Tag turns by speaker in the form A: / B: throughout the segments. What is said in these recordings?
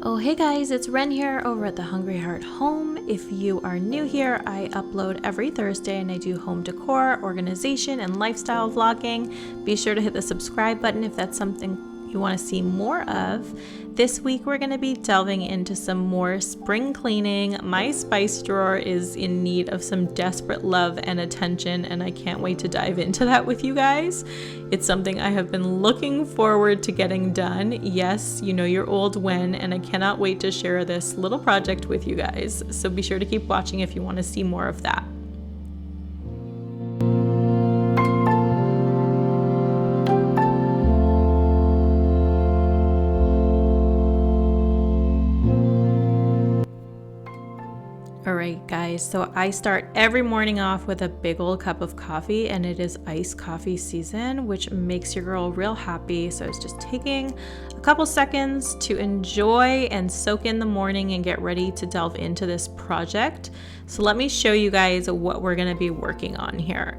A: Oh hey guys, it's Ren here over at the Hungry Heart Home. If you are new here, I upload every Thursday and I do home decor, organization, and lifestyle vlogging. Be sure to hit the subscribe button if that's something you want to see more of. This week we're going to be delving into some more spring cleaning. My spice drawer is in need of some desperate love and attention, and I can't wait to dive into that with you guys. It's something I have been looking forward to getting done. Yes, you know your old Wen, and I cannot wait to share this little project with you guys. So be sure to keep watching if you want to see more of that. Alright guys, so I start every morning off with a big old cup of coffee, and it is iced coffee season, which makes your girl real happy. So I was just taking a couple seconds to enjoy and soak in the morning and get ready to delve into this project. So let me show you guys what we're going to be working on here.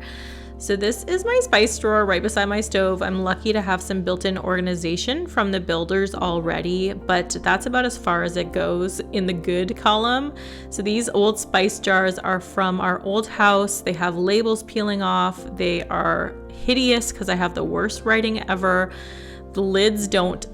A: So this is my spice drawer right beside my stove. I'm lucky to have some built-in organization from the builders already, but that's about as far as it goes in the good column. So these old spice jars are from our old house. They have labels peeling off. They are hideous because I have the worst writing ever. The lids don't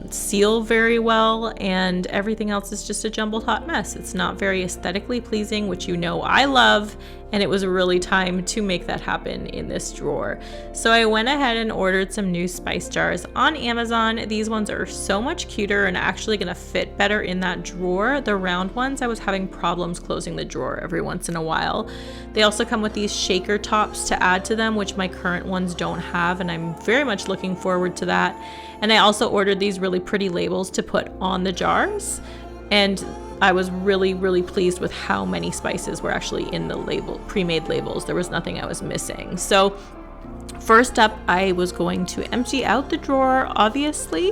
A: seal very well, and everything else is just a jumbled hot mess. It's not very aesthetically pleasing, which you know I love, and it was really time to make that happen in this drawer. So I went ahead and ordered some new spice jars on Amazon. These ones are so much cuter and actually gonna fit better in that drawer. The round ones, I was having problems closing the drawer every once in a while. They also come with these shaker tops to add to them, which my current ones don't have, and I'm very much looking forward to that. And I also ordered these really pretty labels to put on the jars, and I was really pleased with how many spices were actually in the pre-made labels. There was nothing I was missing. So first up, I was going to empty out the drawer, obviously,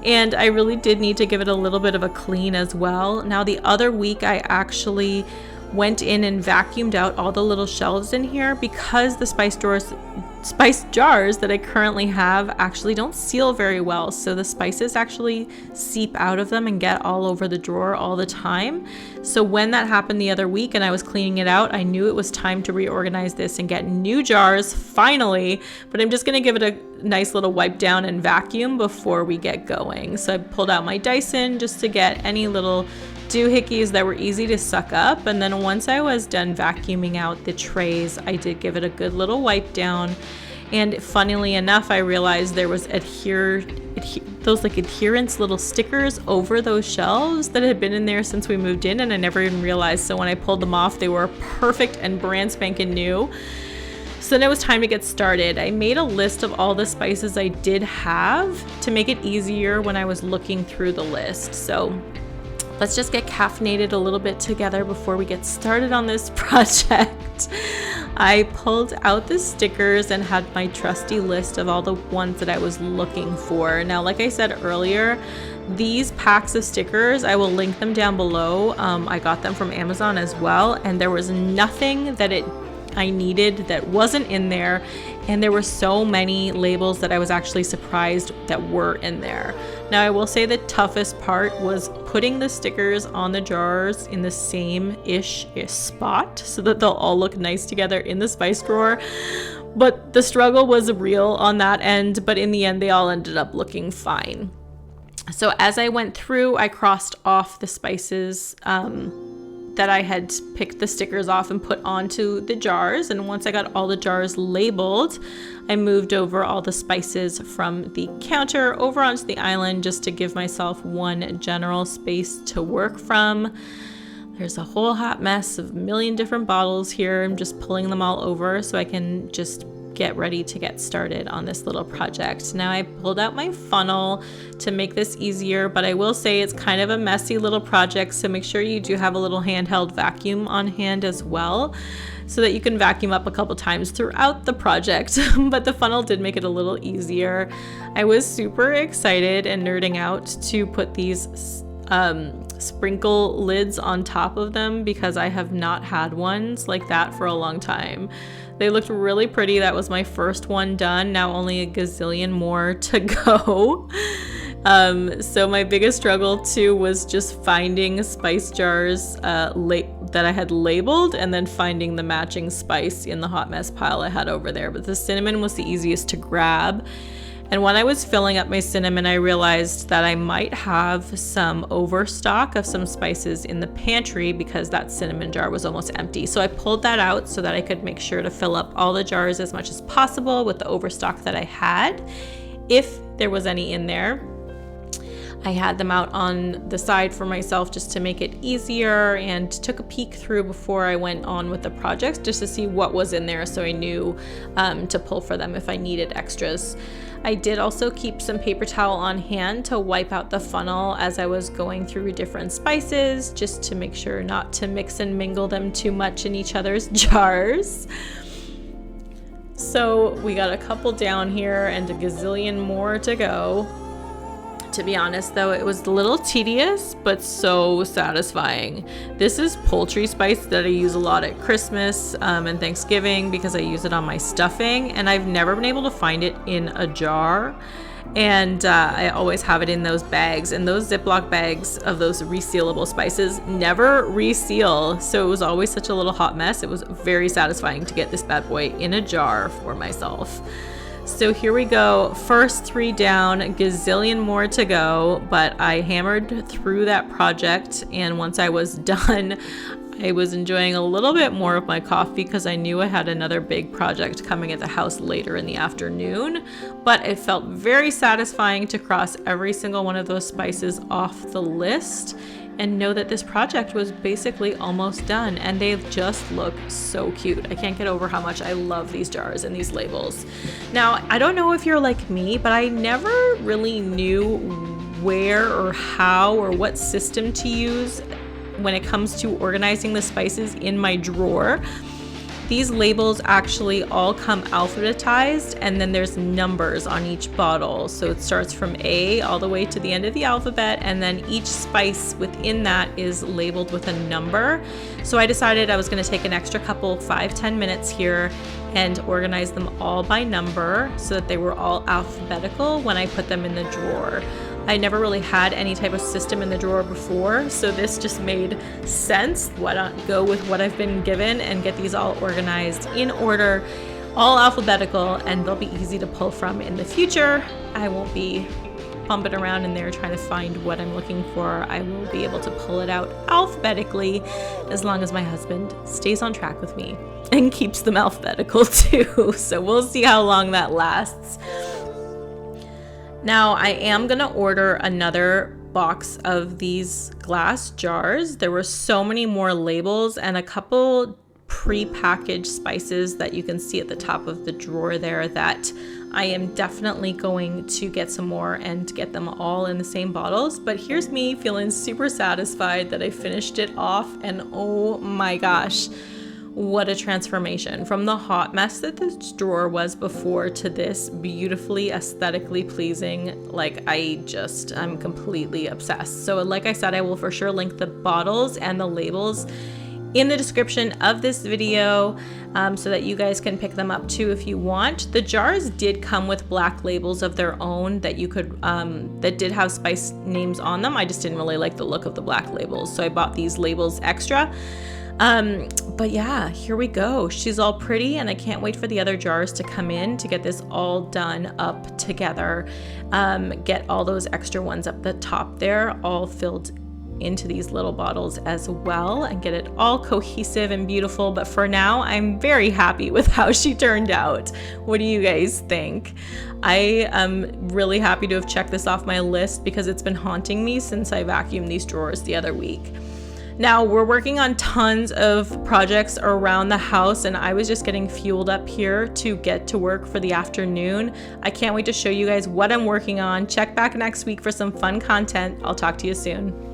A: and I really did need to give it a little bit of a clean as well. Now the other week I actually went in and vacuumed out all the little shelves in here because the spice jars that I currently have actually don't seal very well, so the spices actually seep out of them and get all over the drawer all the time. So when that happened the other week and I was cleaning it out, I knew it was time to reorganize this and get new jars finally, but I'm just gonna give it a nice little wipe down and vacuum before we get going. So I pulled out my Dyson just to get any little doohickeys that were easy to suck up, and then once I was done vacuuming out the trays, I did give it a good little wipe down. And funnily enough, I realized there was those like adherence little stickers over those shelves that had been in there since we moved in, and I never even realized. So when I pulled them off, they were perfect and brand spanking new. So then it was time to get started. I made a list of all the spices I did have to make it easier when I was looking through the list. So let's just get caffeinated a little bit together before we get started on this project. I pulled out the stickers and had my trusty list of all the ones that I was looking for. Now, like I said earlier, these packs of stickers, I will link them down below. I got them from Amazon as well, and there was nothing that I needed that wasn't in there, and there were so many labels that I was actually surprised that were in there. Now I will say the toughest part was putting the stickers on the jars in the same-ish spot so that they'll all look nice together in the spice drawer. But the struggle was real on that end, but in the end they all ended up looking fine. So as I went through, I crossed off the spices that I had picked the stickers off and put onto the jars, and once I got all the jars labeled, I moved over all the spices from the counter over onto the island just to give myself one general space to work from. There's a whole hot mess of a million different bottles here. I'm just pulling them all over so I can just get ready to get started on this little project. Now I pulled out my funnel to make this easier, but I will say it's kind of a messy little project, so make sure you do have a little handheld vacuum on hand as well so that you can vacuum up a couple times throughout the project. But the funnel did make it a little easier. I was super excited and nerding out to put these sprinkle lids on top of them because I have not had ones like that for a long time. They looked really pretty. That was my first one done. Now only a gazillion more to go. So my biggest struggle too was just finding spice jars that I had labeled, and then finding the matching spice in the hot mess pile I had over there. But the cinnamon was the easiest to grab. And when I was filling up my cinnamon, I realized that I might have some overstock of some spices in the pantry because that cinnamon jar was almost empty. So I pulled that out so that I could make sure to fill up all the jars as much as possible with the overstock that I had, if there was any in there. I had them out on the side for myself just to make it easier, and took a peek through before I went on with the project just to see what was in there, so I knew to pull for them if I needed extras. I did also keep some paper towel on hand to wipe out the funnel as I was going through different spices, just to make sure not to mix and mingle them too much in each other's jars. So we got a couple down here and a gazillion more to go. To be honest though, it was a little tedious, but so satisfying. This is poultry spice that I use a lot at Christmas and Thanksgiving because I use it on my stuffing, and I've never been able to find it in a jar. And I always have it in those bags, and those Ziploc bags of those resealable spices never reseal. So it was always such a little hot mess. It was very satisfying to get this bad boy in a jar for myself. So here we go, first 3 down, gazillion more to go, but I hammered through that project, and once I was done, I was enjoying a little bit more of my coffee because I knew I had another big project coming at the house later in the afternoon, but it felt very satisfying to cross every single one of those spices off the list and know that this project was basically almost done, and they just look so cute. I can't get over how much I love these jars and these labels. Now, I don't know if you're like me, but I never really knew where or how or what system to use when it comes to organizing the spices in my drawer. These labels actually all come alphabetized, and then there's numbers on each bottle. So it starts from A all the way to the end of the alphabet, and then each spice within that is labeled with a number. So I decided I was going to take an extra couple 5-10 minutes here and organize them all by number so that they were all alphabetical when I put them in the drawer. I never really had any type of system in the drawer before, so this just made sense. Why not go with what I've been given and get these all organized in order, all alphabetical, and they'll be easy to pull from in the future. I won't be bumping around in there trying to find what I'm looking for. I will be able to pull it out alphabetically as long as my husband stays on track with me and keeps them alphabetical too. So we'll see how long that lasts. Now, I am going to order another box of these glass jars. There were so many more labels and a couple pre-packaged spices that you can see at the top of the drawer there that I am definitely going to get some more and get them all in the same bottles. But here's me feeling super satisfied that I finished it off, and oh my gosh, what a transformation from the hot mess that this drawer was before to this beautifully aesthetically pleasing. Like, I'm completely obsessed. So like I said, I will for sure link the bottles and the labels in the description of this video so that you guys can pick them up too if you want. The jars did come with black labels of their own that you could that did have spice names on them. I just didn't really like the look of the black labels, so I bought these labels extra. But yeah, here we go. She's all pretty, and I can't wait for the other jars to come in to get this all done up together. Get all those extra ones up the top there all filled into these little bottles as well, and get it all cohesive and beautiful. But for now, I'm very happy with how she turned out. What do you guys think? I am really happy to have checked this off my list because it's been haunting me since I vacuumed these drawers the other week. Now, we're working on tons of projects around the house, and I was just getting fueled up here to get to work for the afternoon. I can't wait to show you guys what I'm working on. Check back next week for some fun content. I'll talk to you soon.